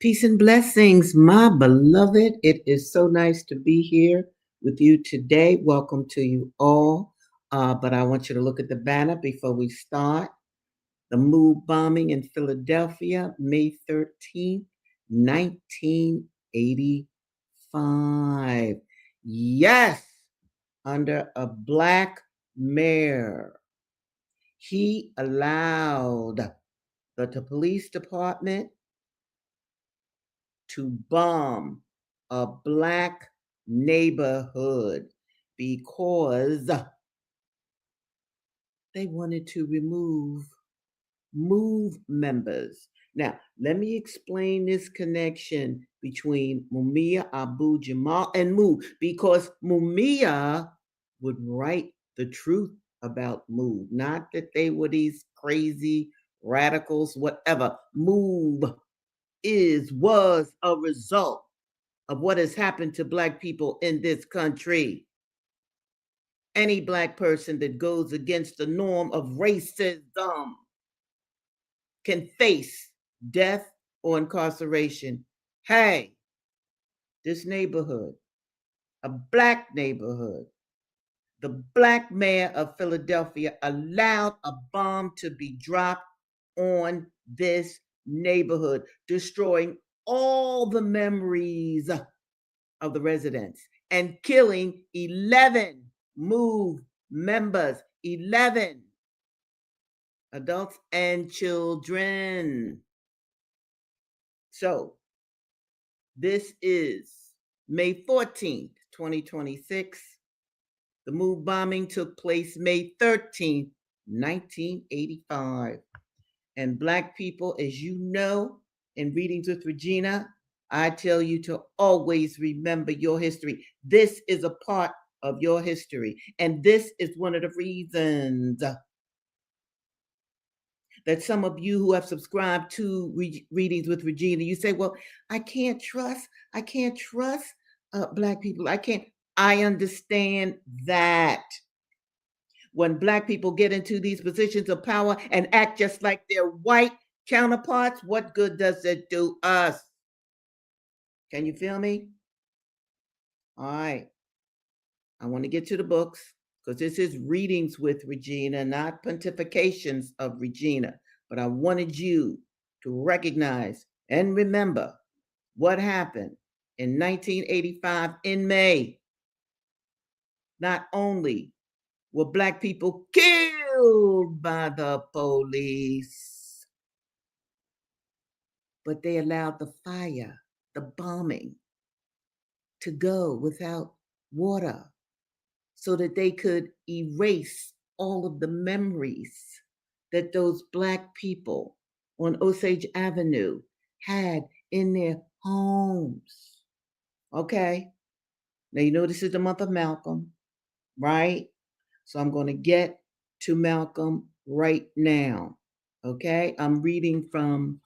Peace and blessings, my beloved. It is so nice to be here with you today. Welcome to you all. But I want you to look at the banner before we start. The MOVE bombing in Philadelphia, May 13th, 1985. Yes, under a black mayor. He allowed the police department to bomb a black neighborhood because they wanted to remove MOVE members. Now, let me explain this connection between Mumia Abu Jamal and MOVE, because Mumia would write the truth about MOVE, not that they were these crazy radicals, whatever. MOVE was a result of what has happened to Black people in this country. Any Black person that goes against the norm of racism can face death or incarceration. Hey, this neighborhood, a Black neighborhood, the Black mayor of Philadelphia allowed a bomb to be dropped on this neighborhood, destroying all the memories of the residents and killing 11 MOVE members, 11 adults and children. So this is May 14th, 2026. The MOVE bombing took place May 13th, 1985. And Black people, as you know, in Readings with Regina, I tell you to always remember your history. This is a part of your history. And this is one of the reasons that some of you who have subscribed to Readings with Regina, you say, well, I can't trust Black people. I understand that. When Black people get into these positions of power and act just like their white counterparts, what good does it do us? Can you feel me? All right. I want to get to the books because this is Readings with Regina, not pontifications of Regina. But I wanted you to recognize and remember what happened in 1985 in May. Not only were Black people killed by the police, but they allowed the fire, the bombing, to go without water so that they could erase all of the memories that those Black people on Osage Avenue had in their homes. Okay? Now, you know this is the month of Malcolm, right? So I'm going to get to Malcolm right now. Okay? I'm reading from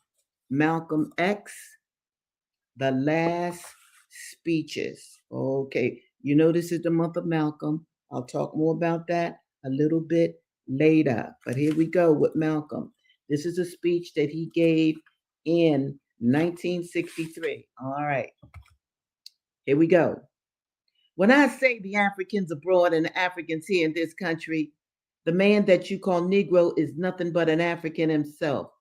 Malcolm X, The Last Speeches. Okay. You know this is the month of Malcolm. I'll talk more about that a little bit later. But here we go with Malcolm. This is a speech that he gave in 1963. All right. Here we go. When I say the Africans abroad and the Africans here in this country, the man that you call Negro is nothing but an African himself.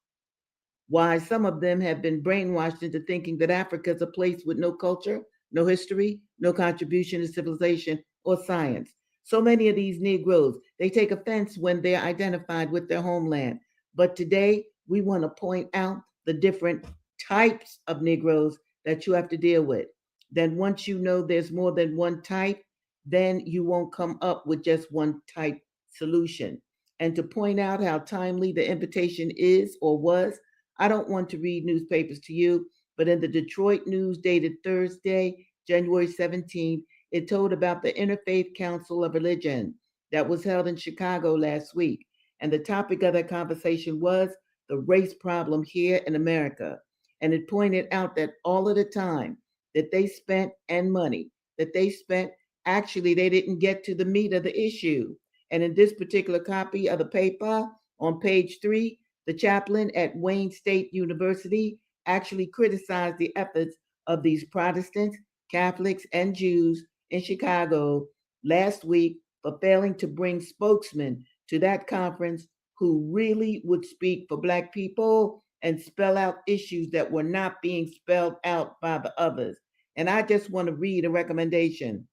Why, some of them have been brainwashed into thinking that Africa is a place with no culture, no history, no contribution to civilization or science. So many of these Negroes, they take offense when they're identified with their homeland. But today, we want to point out the different types of Negroes that you have to deal with. Then once you know there's more than one type, then you won't come up with just one type solution. And to point out how timely the invitation is or was, I don't want to read newspapers to you, but in the Detroit News dated Thursday, January 17th, it told about the Interfaith Council of Religion that was held in Chicago last week. And the topic of that conversation was the race problem here in America. And it pointed out that all of the time that they spent and money that they spent, actually, they didn't get to the meat of the issue. And in this particular copy of the paper, on page 3, the chaplain at Wayne State University actually criticized the efforts of these Protestants, Catholics, and Jews in Chicago last week for failing to bring spokesmen to that conference who really would speak for Black people and spell out issues that were not being spelled out by the others. And I just want to read a recommendation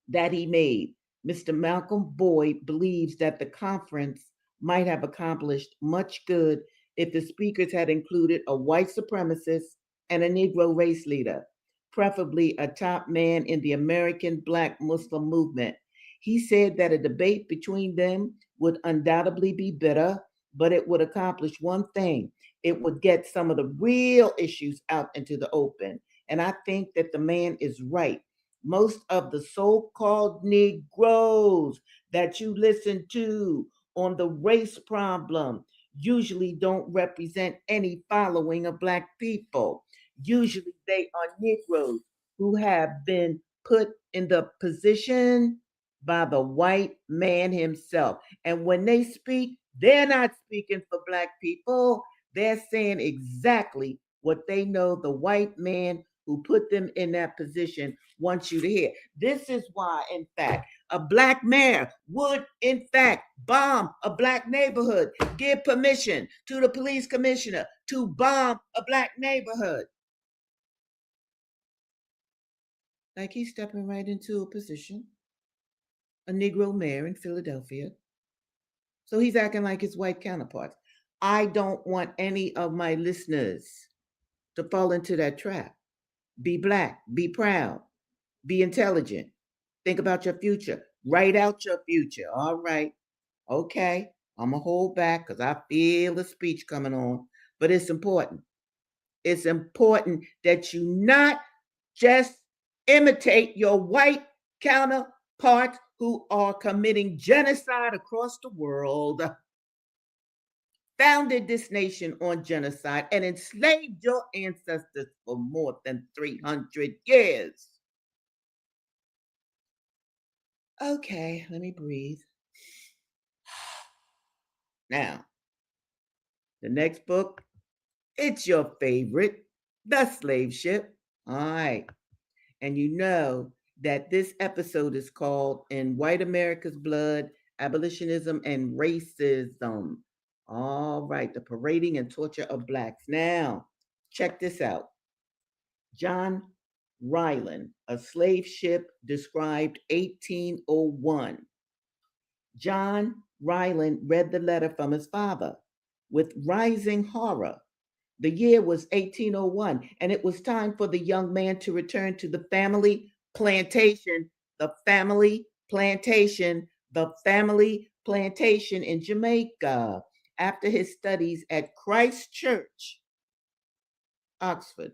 that he made. Mr. Malcolm Boyd believes that the conference might have accomplished much good if the speakers had included a white supremacist and a Negro race leader, preferably a top man in the American Black Muslim movement. He said that a debate between them would undoubtedly be bitter, but it would accomplish one thing. It would get some of the real issues out into the open. And I think that the man is right. Most of the so called Negroes that you listen to on the race problem usually don't represent any following of Black people. Usually they are Negroes who have been put in the position by the white man himself. And when they speak, they're not speaking for Black people. They're saying exactly what they know the white man who put them in that position wants you to hear. This is why, in fact, a Black mayor would, in fact, bomb a Black neighborhood, give permission to the police commissioner to bomb a Black neighborhood. Like he's stepping right into a position, a Negro mayor in Philadelphia. So he's acting like his white counterparts. I don't want any of my listeners to fall into that trap. Be Black, be proud, be intelligent. Think about your future. Write out your future. All right. Okay. I'm going to hold back because I feel the speech coming on. But it's important. It's important that you not just imitate your white counterparts who are committing genocide across the world, founded this nation on genocide, and enslaved your ancestors for more than 300 years. Okay, let me breathe. Now, the next book, it's your favorite, The Slave Ship. All right. And you know that this episode is called In White America's Blood, Abolitionism and Racism. All right, the parading and torture of Blacks. Now, check this out. John Ryland, A Slave Ship, described 1801. John Ryland read the letter from his father with rising horror. The year was 1801, and it was time for the young man to return to the family plantation, the family plantation, the family plantation in Jamaica after his studies at Christ Church, Oxford.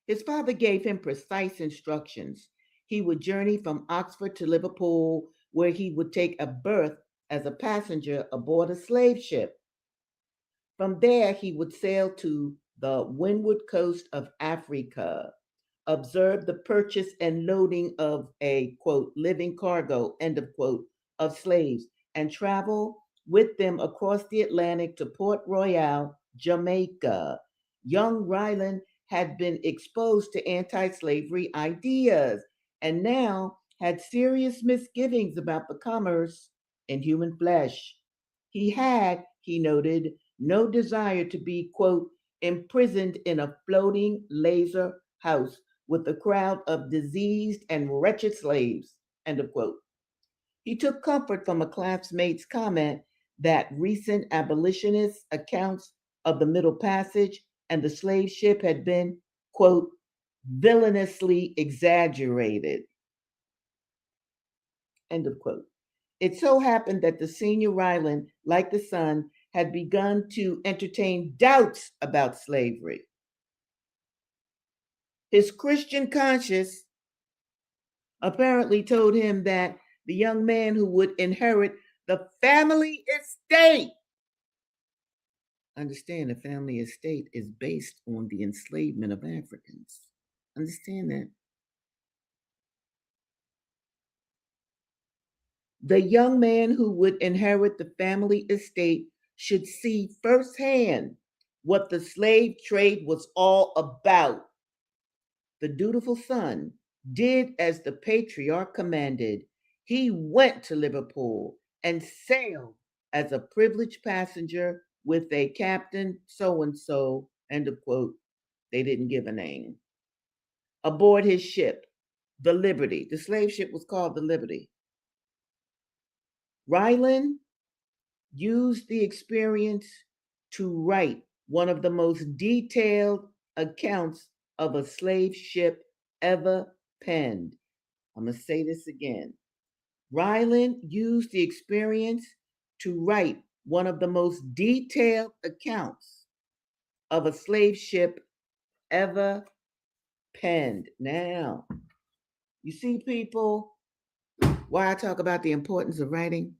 His father gave him precise instructions. He would journey from Oxford to Liverpool, where he would take a berth as a passenger aboard a slave ship. From there, he would sail to the windward coast of Africa, observe the purchase and loading of a, quote, living cargo, end of quote, of slaves, and travel with them across the Atlantic to Port Royal, Jamaica. Young Ryland had been exposed to anti slavery ideas and now had serious misgivings about the commerce in human flesh. He had, he noted, no desire to be, quote, imprisoned in a floating laser house with a crowd of diseased and wretched slaves, end of quote. He took comfort from a classmate's comment that recent abolitionist accounts of the Middle Passage and the slave ship had been, quote, villainously exaggerated, end of quote. It so happened that the senior Ryland, like the son, had begun to entertain doubts about slavery. His Christian conscience apparently told him that the young man who would inherit the family estate. Understand, the family estate is based on the enslavement of Africans. Understand that. The young man who would inherit the family estate should see firsthand what the slave trade was all about. The dutiful son did as the patriarch commanded. He went to Liverpool and sailed as a privileged passenger with a captain so and so, end of quote. They didn't give a name. Aboard his ship, the Liberty. The slave ship was called the Liberty. Ryland used the experience to write one of the most detailed accounts of a slave ship ever penned. I'm going to say this again. Ryland used the experience to write one of the most detailed accounts of a slave ship ever penned. Now, you see, people, why I talk about the importance of writing?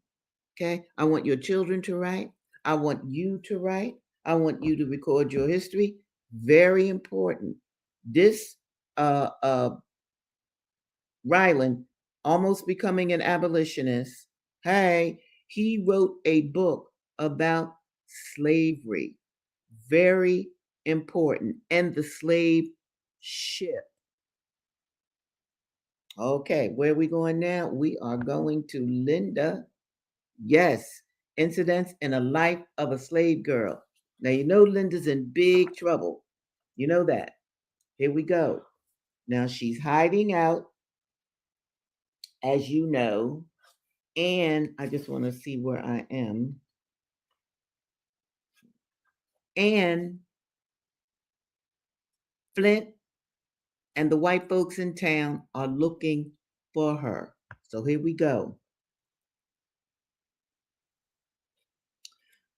Okay. I want your children to write. I want you to write. I want you to record your history. Very important. This Ryland, almost becoming an abolitionist, hey, he wrote a book about slavery. Very important. And the slave ship. Okay, where are we going now? We are going to Linda. Yes, incidents in a life of a slave girl. Now, you know Linda's in big trouble. You know that. Here we go. Now, she's hiding out, as you know, and I just want to see where I am. And Flint and the white folks in town are looking for her. So here we go.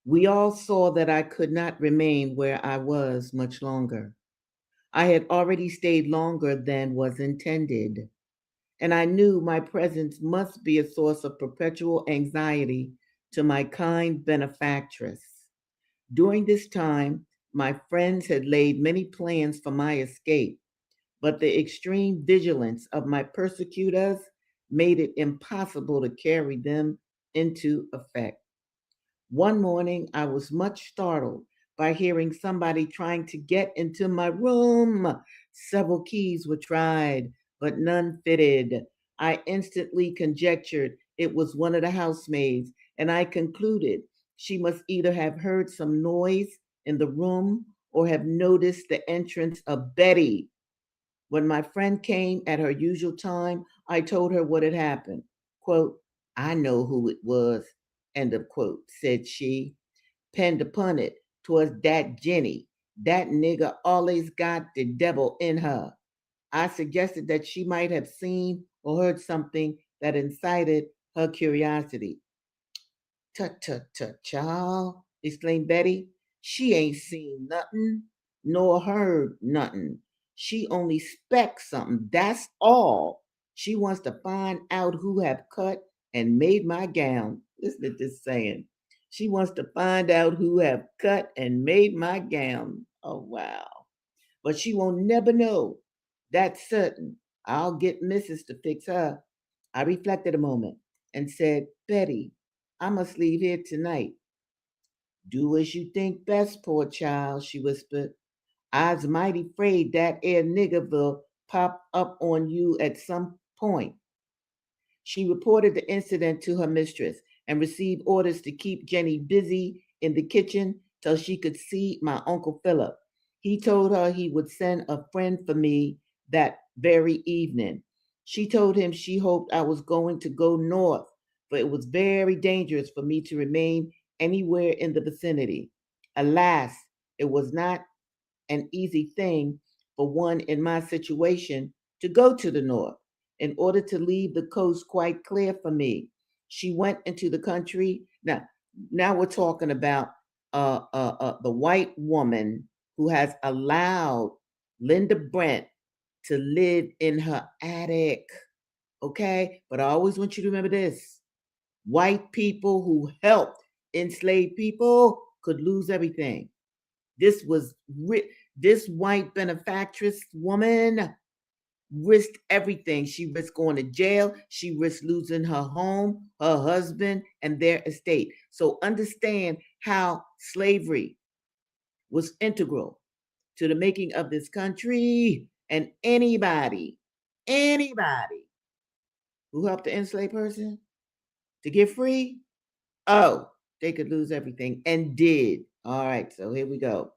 We all saw that I could not remain where I was much longer. I had already stayed longer than was intended, and I knew my presence must be a source of perpetual anxiety to my kind benefactress. During this time, my friends had laid many plans for my escape, but the extreme vigilance of my persecutors made it impossible to carry them into effect. One morning, I was much startled by hearing somebody trying to get into my room. Several keys were tried, but none fitted. I instantly conjectured it was one of the housemaids, and I concluded she must either have heard some noise in the room or have noticed the entrance of Betty. When my friend came at her usual time, I told her what had happened. Quote, I know who it was, end of quote, said she. Penned upon it, 'twas that Jenny. That nigger always got the devil in her. I suggested that she might have seen or heard something that incited her curiosity. Tut, tut, tut, child, exclaimed Betty. She ain't seen nothing, nor heard nothing. She only spects something, that's all. She wants to find out who have cut and made my gown. Listen to this saying. She wants to find out who have cut and made my gown. Oh, wow. But she won't never know. That's certain. I'll get Mrs. to fix her. I reflected a moment and said, Betty, I must leave here tonight. Do as you think best, poor child, she whispered. I's mighty afraid that air nigger will pop up on you at some point. She reported the incident to her mistress and received orders to keep Jenny busy in the kitchen till she could see my Uncle Philip. He told her he would send a friend for me that very evening. She told him she hoped I was going to go north, for it was very dangerous for me to remain anywhere in the vicinity. Alas, it was not an easy thing for one in my situation to go to the north. In order to leave the coast quite clear for me, she went into the country. Now we're talking about the white woman who has allowed Linda Brent to live in her attic. Okay, but I always want you to remember this: white people who helped enslaved people could lose everything. This was this white benefactress woman risked everything. She risked going to jail. She risked losing her home, her husband, and their estate. So understand how slavery was integral to the making of this country, and anybody who helped the enslaved person to get free, oh, they could lose everything and did. All right, so here we go.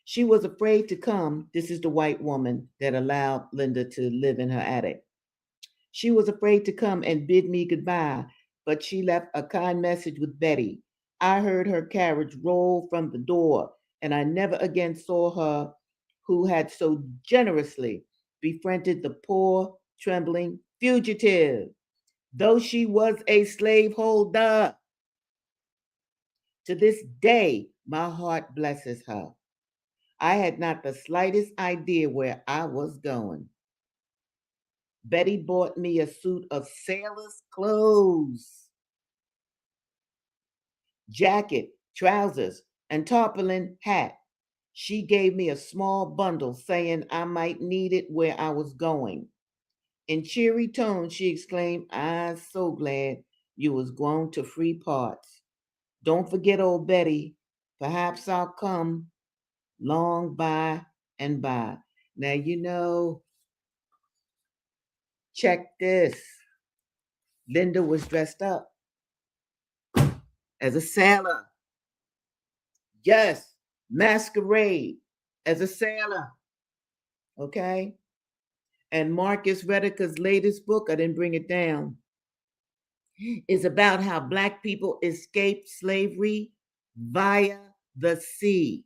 She was afraid to come. This is the white woman that allowed Linda to live in her attic. She was afraid to come and bid me goodbye, but she left a kind message with Betty. I heard her carriage roll from the door, and I never again saw her who had so generously befriended the poor, trembling fugitive, though she was a slaveholder. To this day, my heart blesses her. I had not the slightest idea where I was going. Betty bought me a suit of sailor's clothes, jacket, trousers, and tarpaulin hat. She gave me a small bundle, saying I might need it where I was going. In cheery tones, she exclaimed, I'm so glad you was going to free parts. Don't forget old Betty. Perhaps I'll come long by and by. Now, check this. Linda was dressed up as a sailor. Yes, masquerade as a sailor. Okay? And Marcus Rediker's latest book, I didn't bring it down, is about how Black people escaped slavery via the sea.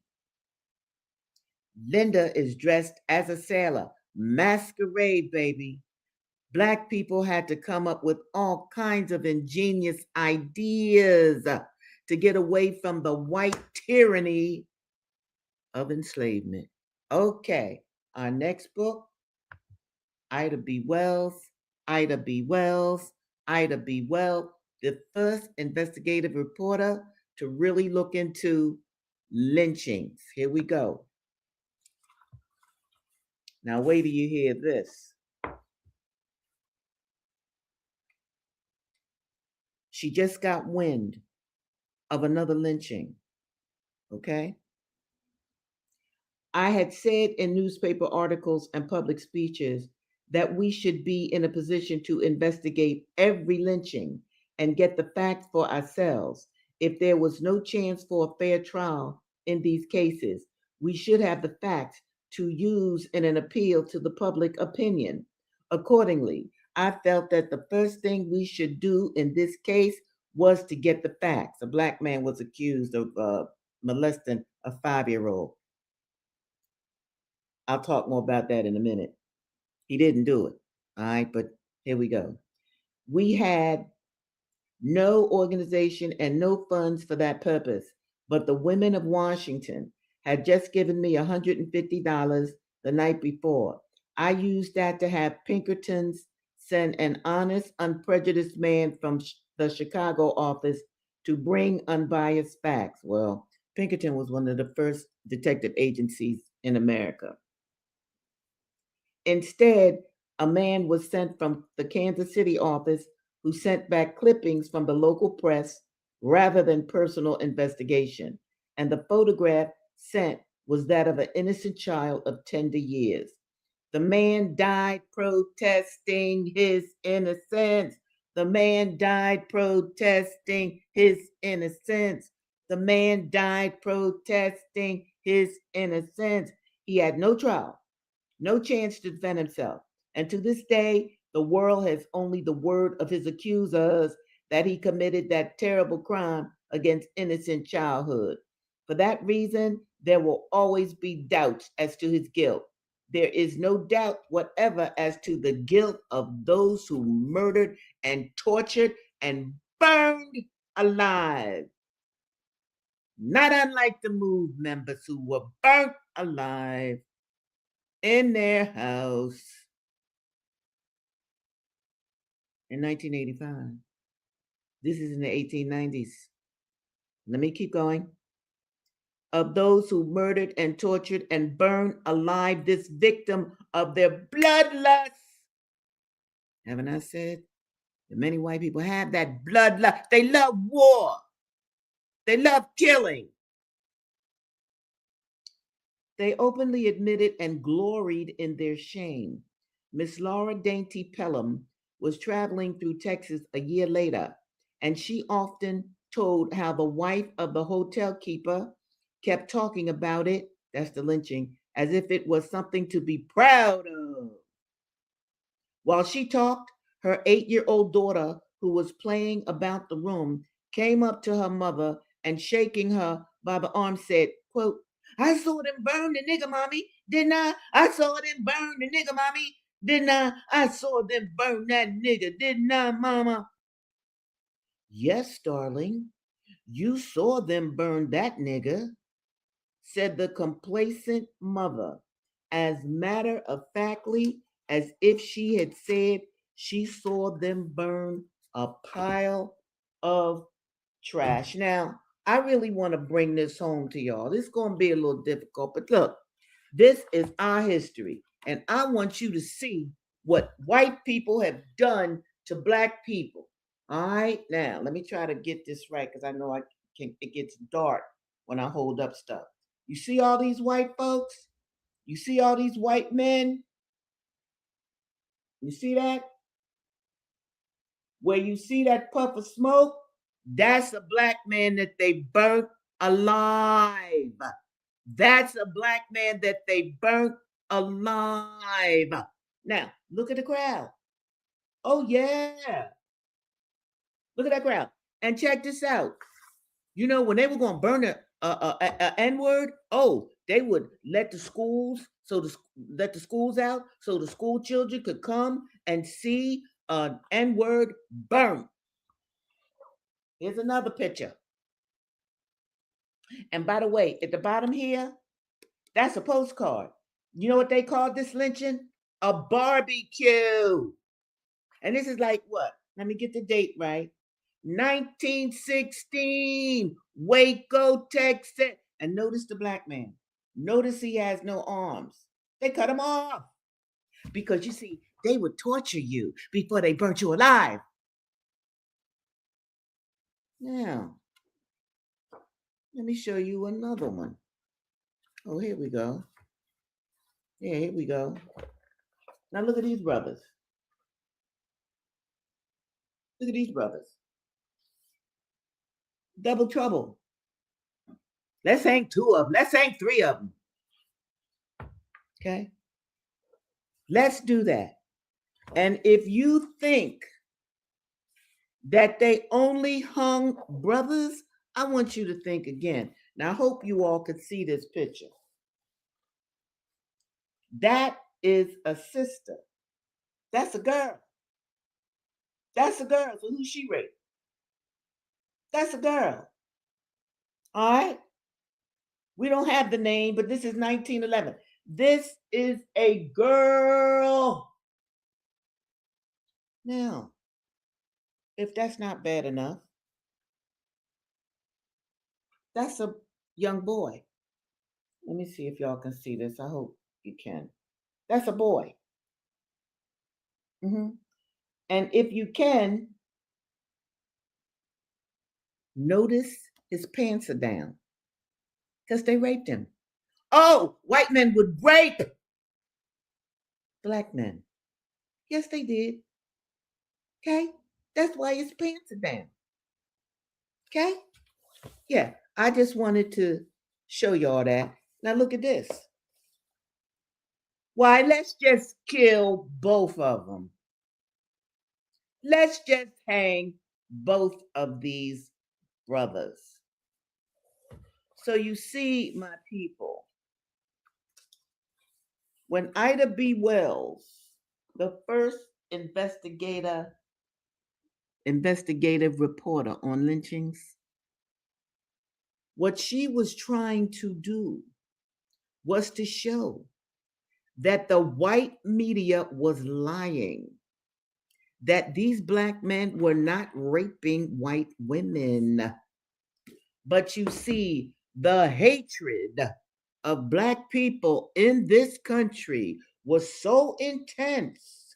Linda is dressed as a sailor. Masquerade, baby. Black people had to come up with all kinds of ingenious ideas to get away from the white tyranny of enslavement. Okay, our next book, Ida B. Wells, Ida B. Wells, Ida B. Wells, the first investigative reporter to really look into lynchings. Here we go. Now, wait till you hear this. She just got wind of another lynching, okay? I had said in newspaper articles and public speeches that we should be in a position to investigate every lynching and get the facts for ourselves. If there was no chance for a fair trial in these cases, we should have the facts to use in an appeal to the public opinion. Accordingly, I felt that the first thing we should do in this case was to get the facts. A Black man was accused of molesting a 5-year-old. I'll talk more about that in a minute. He didn't do it. All right, but here we go. We had no organization and no funds for that purpose, but the women of Washington had just given me $150 the night before. I used that to have Pinkertons send an honest, unprejudiced man from the Chicago office to bring unbiased facts. Well, Pinkerton was one of the first detective agencies in America. Instead, a man was sent from the Kansas City office who sent back clippings from the local press rather than personal investigation. And the photograph sent was that of an innocent child of tender years. The man died protesting his innocence. The man died protesting his innocence. The man died protesting his innocence. He had no trial, no chance to defend himself. And to this day, the world has only the word of his accusers that he committed that terrible crime against innocent childhood. For that reason, there will always be doubts as to his guilt. There is no doubt whatever as to the guilt of those who murdered and tortured and burned alive. Not unlike the MOVE members who were burnt alive in their house in 1985. This is in the 1890s. Let me keep going. Of those who murdered and tortured and burned alive this victim of their bloodlust. Haven't I said that many white people have that bloodlust? They love war. They love killing. They openly admitted and gloried in their shame. Miss Laura Dainty Pelham was traveling through Texas a year later, and she often told how the wife of the hotel keeper kept talking about it, that's the lynching, as if it was something to be proud of. While she talked, her 8-year-old daughter, who was playing about the room, came up to her mother and shaking her by the arm said, quote, I saw them burn the nigger, mommy, didn't I? I saw them burn the nigger, mommy, didn't I? I saw them burn that nigger, didn't I, mama? Yes, darling, you saw them burn that nigger, said the complacent mother, as matter of factly as if she had said she saw them burn a pile of trash. Now, I really want to bring this home to y'all. This is going to be a little difficult, but look, this is our history, and I want you to see what white people have done to black people. All right, now let me try to get this right because I know I can. It gets dark when I hold up stuff. You see all these white folks? You see all these white men? You see that? Where you see that puff of smoke, that's a black man that they burnt alive. That's a black man that they burnt alive. Now, look at the crowd. Oh, yeah. Look at that crowd. And check this out. You know, when they were going to burn a N-word, oh, they would let the schools, let the schools out so the school children could come and see an N-word burn. Here's another picture. And by the way, at the bottom here, that's a postcard. You know what they called this lynching? A barbecue. And this is like what? Let me get the date right. 1916, Waco, Texas. And notice the black man. Notice he has no arms. They cut him off. Because you see, they would torture you before they burnt you alive. Now, let me show you another one. Oh, here we go. Yeah, here we go. Now look at these brothers. Look at these brothers. Double trouble. Let's hang 2 of them. Let's hang 3 of them. Okay? Let's do that. And if you think that they only hung brothers, I want you to think again. Now, I hope you all could see this picture. That is a sister. That's a girl. That's a girl. So who's she raped? That's a girl. All right? We don't have the name, but this is 1911. This is a girl. Now, if that's not bad enough, that's a young boy. Let me see if y'all can see this. I hope you can. That's a boy. Mm-hmm. And if you can, notice his pants are down because they raped him. Oh, white men would rape black men. Yes, they did. Okay? That's why his pants are down. Okay? Yeah, I just wanted to show y'all that. Now look at this. Why, let's just kill both of them. Let's just hang both of these brothers. So you see, my people, when Ida B. Wells, the first investigative reporter on lynchings, what she was trying to do was to show that the white media was lying, that these black men were not raping white women. But you see, the hatred of black people in this country was so intense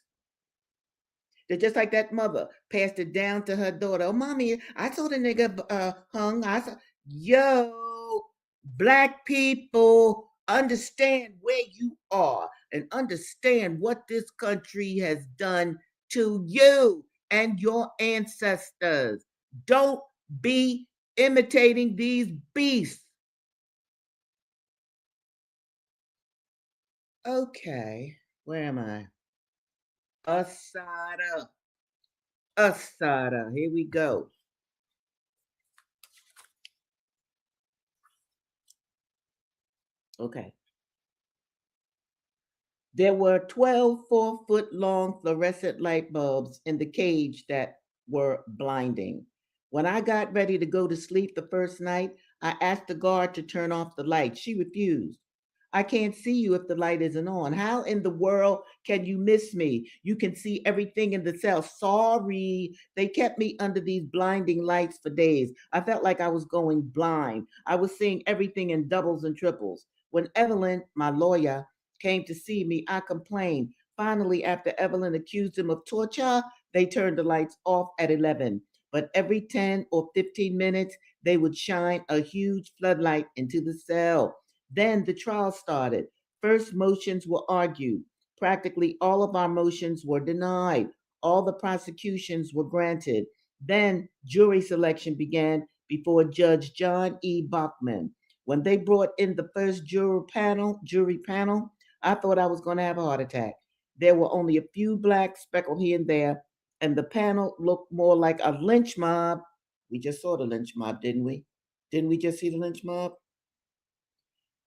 that just like that mother passed it down to her daughter. Oh, mommy, I saw the nigga hung. Yo, Black people, understand where you are and understand what this country has done to you and your ancestors. Don't be imitating these beasts. Okay, where am I? Assata. Assata. Here we go. Okay. There were 12 4-foot long fluorescent light bulbs in the cage that were blinding. When I got ready to go to sleep the first night, I asked the guard to turn off the light. She refused. I can't see you if the light isn't on. How in the world can you miss me? You can see everything in the cell. Sorry. They kept me under these blinding lights for days. I felt like I was going blind. I was seeing everything in doubles and triples. When Evelyn, my lawyer, came to see me, I complained. Finally, after Evelyn accused him of torture, they turned the lights off at 11. But every 10 or 15 minutes, they would shine a huge floodlight into the cell. Then the trial started. First, motions were argued. Practically all of our motions were denied. All the prosecutions were granted. Then jury selection began before Judge John E. Bachman. When they brought in the first jury panel, I thought I was going to have a heart attack. There were only a few blacks speckled here and there, and the panel looked more like a lynch mob. We just saw the lynch mob, didn't we? Didn't we just see the lynch mob?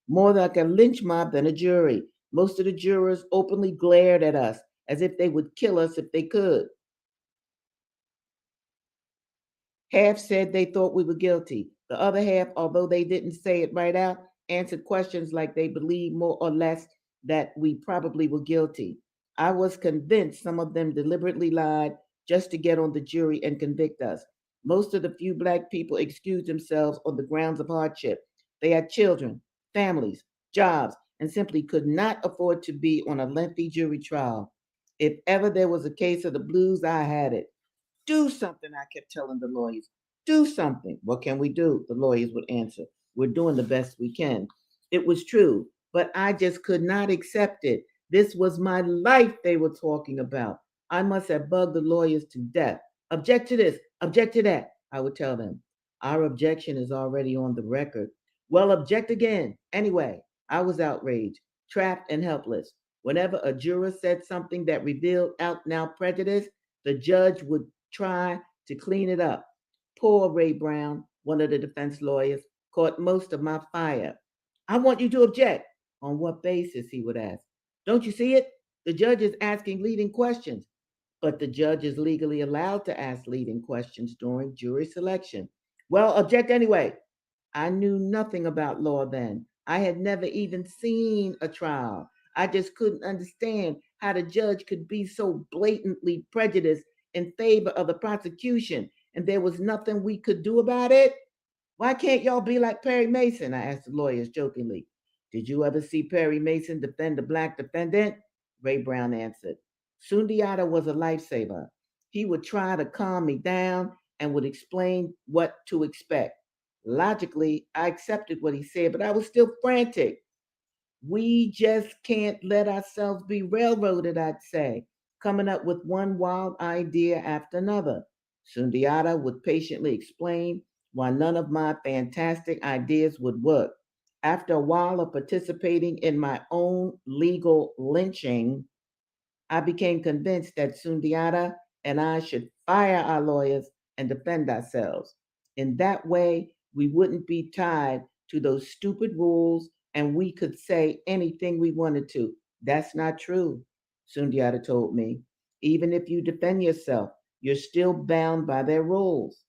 More like a lynch mob than a jury. Most of the jurors openly glared at us as if they would kill us if they could. Half said they thought we were guilty. The other half, although they didn't say it right out, answered questions like they believed more or less that we probably were guilty. I was convinced some of them deliberately lied just to get on the jury and convict us. Most of the few black people excused themselves on the grounds of hardship. They had children, families, jobs, and simply could not afford to be on a lengthy jury trial. If ever there was a case of the blues, I had it. Do something, I kept telling the lawyers. Do something. What can we do? The lawyers would answer. We're doing the best we can. It was true, but I just could not accept it. This was my life they were talking about. I must have bugged the lawyers to death. Object to this, object to that, I would tell them. Our objection is already on the record. Well, object again. Anyway, I was outraged, trapped, and helpless. Whenever a juror said something that revealed out and out prejudice, the judge would try to clean it up. Poor Ray Brown, one of the defense lawyers, caught most of my fire. I want you to object. On what basis, he would ask. Don't you see it? The judge is asking leading questions, but the judge is legally allowed to ask leading questions during jury selection. Well, object anyway. I knew nothing about law then. I had never even seen a trial. I just couldn't understand how the judge could be so blatantly prejudiced in favor of the prosecution, and there was nothing we could do about it. Why can't y'all be like Perry Mason? I asked the lawyers jokingly. Did you ever see Perry Mason defend a black defendant? Ray Brown answered. Sundiata was a lifesaver. He would try to calm me down and would explain what to expect. Logically, I accepted what he said, but I was still frantic. We just can't let ourselves be railroaded, I'd say, coming up with one wild idea after another. Sundiata would patiently explain why none of my fantastic ideas would work. After a while of participating in my own legal lynching, I became convinced that Sundiata and I should fire our lawyers and defend ourselves. In that way, we wouldn't be tied to those stupid rules and we could say anything we wanted to. That's not true, Sundiata told me. Even if you defend yourself, you're still bound by their rules.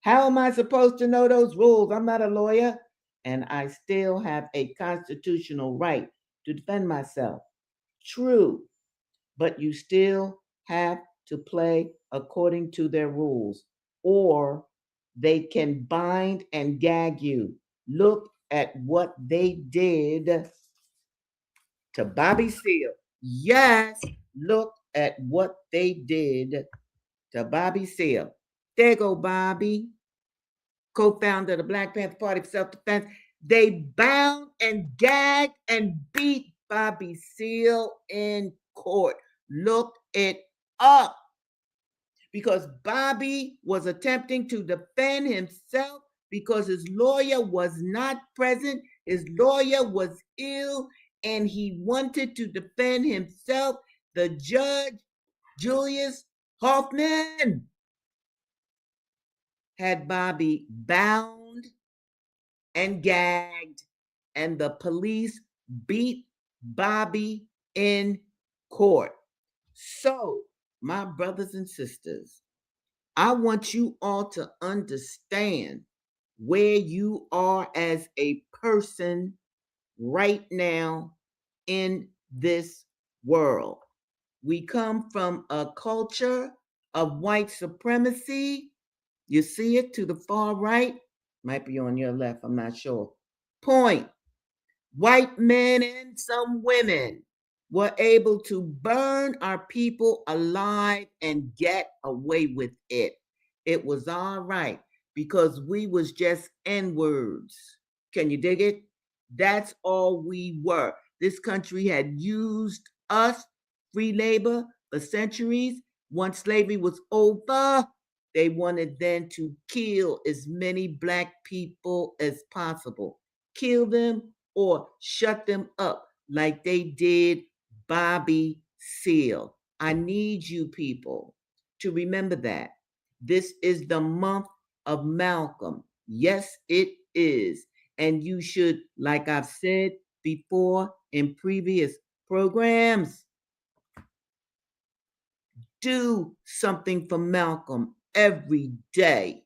How am I supposed to know those rules? I'm not a lawyer. And I still have a constitutional right to defend myself. True, but you still have to play according to their rules, or they can bind and gag you. Look at what they did to Bobby Seale. Yes, look at what they did to Bobby Seale. There go Bobby. co-founder of the Black Panther Party for Self-Defense. They bound and gagged and beat Bobby Seale in court. Look it up. Because Bobby was attempting to defend himself because his lawyer was not present. His lawyer was ill and he wanted to defend himself. The judge, Julius Hoffman, had Bobby bound and gagged, and the police beat Bobby in court. So, my brothers and sisters, I want you all to understand where you are as a person right now in this world. We come from a culture of white supremacy. You see it to the far right, might be on your left, I'm not sure. Point. White men and some women were able to burn our people alive and get away with it. It was all right because we was just N-words. Can you dig it? That's all we were. This country had used us, free labor, for centuries. Once slavery was over, they wanted then to kill as many Black people as possible. Kill them or shut them up like they did Bobby Seale. I need you people to remember that. This is the month of Malcolm. Yes, it is. And you should, like I've said before in previous programs, do something for Malcolm every day,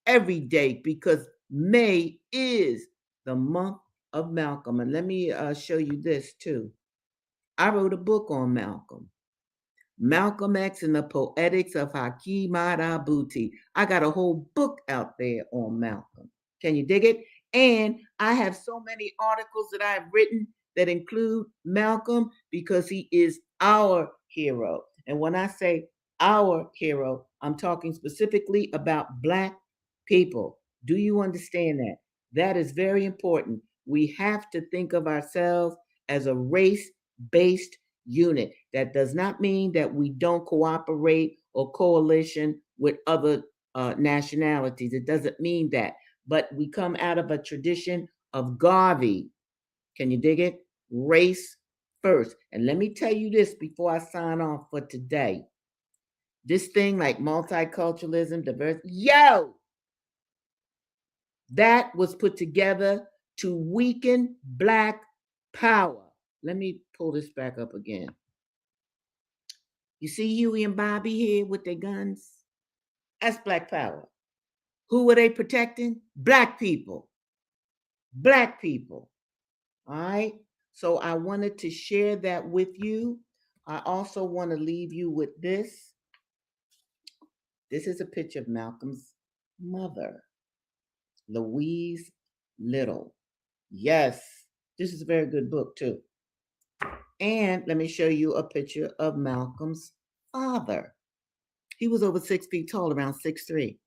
because May is the month of Malcolm. And let me show you this too. I wrote a book on Malcolm. Malcolm X and the Poetics of Hakeem Adabuti. I got a whole book out there on Malcolm. Can you dig it? And I have so many articles that I've written that include Malcolm because he is our hero. And when I say our hero, I'm talking specifically about Black people. Do you understand that? That is very important. We have to think of ourselves as a race-based unit. That does not mean that we don't cooperate or coalition with other nationalities. It doesn't mean that. But we come out of a tradition of Garvey. Can you dig it? Race first. And let me tell you this before I sign off for today. This thing like multiculturalism, diversity, that was put together to weaken Black power. Let me pull this back up again. You see Huey and Bobby here with their guns? That's Black power. Who were they protecting? Black people. Black people. All right? So I wanted to share that with you. I also want to leave you with this. This is a picture of Malcolm's mother, Louise Little. Yes, this is a very good book, too. And let me show you a picture of Malcolm's father. He was over 6 feet tall, around 6'3".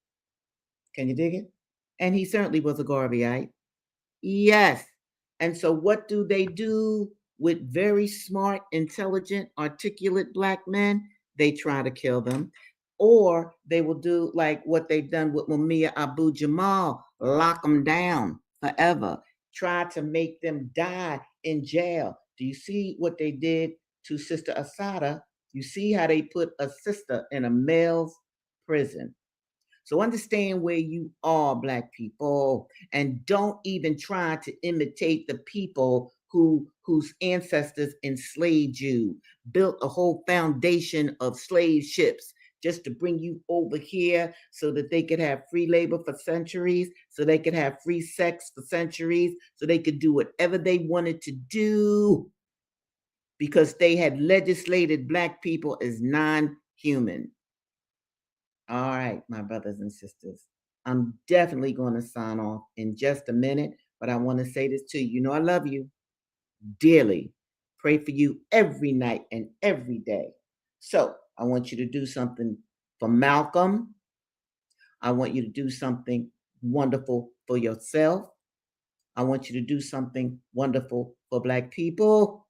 Can you dig it? And he certainly was a Garveyite. Yes. And so what do they do with very smart, intelligent, articulate Black men? They try to kill them. Or they will do like what they've done with Mumia Abu-Jamal, lock them down forever, try to make them die in jail. Do you see what they did to Sister Assata? You see how they put a sister in a male's prison. So understand where you are, Black people, and don't even try to imitate the people whose ancestors enslaved you, built a whole foundation of slave ships just to bring you over here so that they could have free labor for centuries, so they could have free sex for centuries, so they could do whatever they wanted to do because they had legislated Black people as non-human. All right, my brothers and sisters. I'm definitely going to sign off in just a minute, but I want to say this to you. You know, I love you dearly. Pray for you every night and every day. So I want you to do something for Malcolm. I want you to do something wonderful for yourself. I want you to do something wonderful for Black people.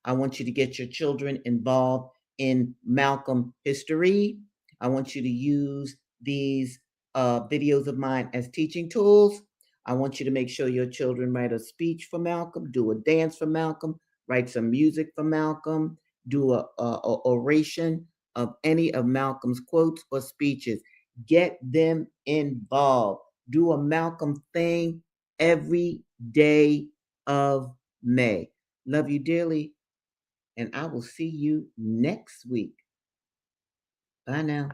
I want you to get your children involved in Malcolm history. I want you to use these videos of mine as teaching tools. I want you to make sure your children write a speech for Malcolm, do a dance for Malcolm, write some music for Malcolm, do a oration of any of Malcolm's quotes or speeches. Get them involved. Do a Malcolm thing every day of May. Love you dearly, and I will see you next week. Bye now.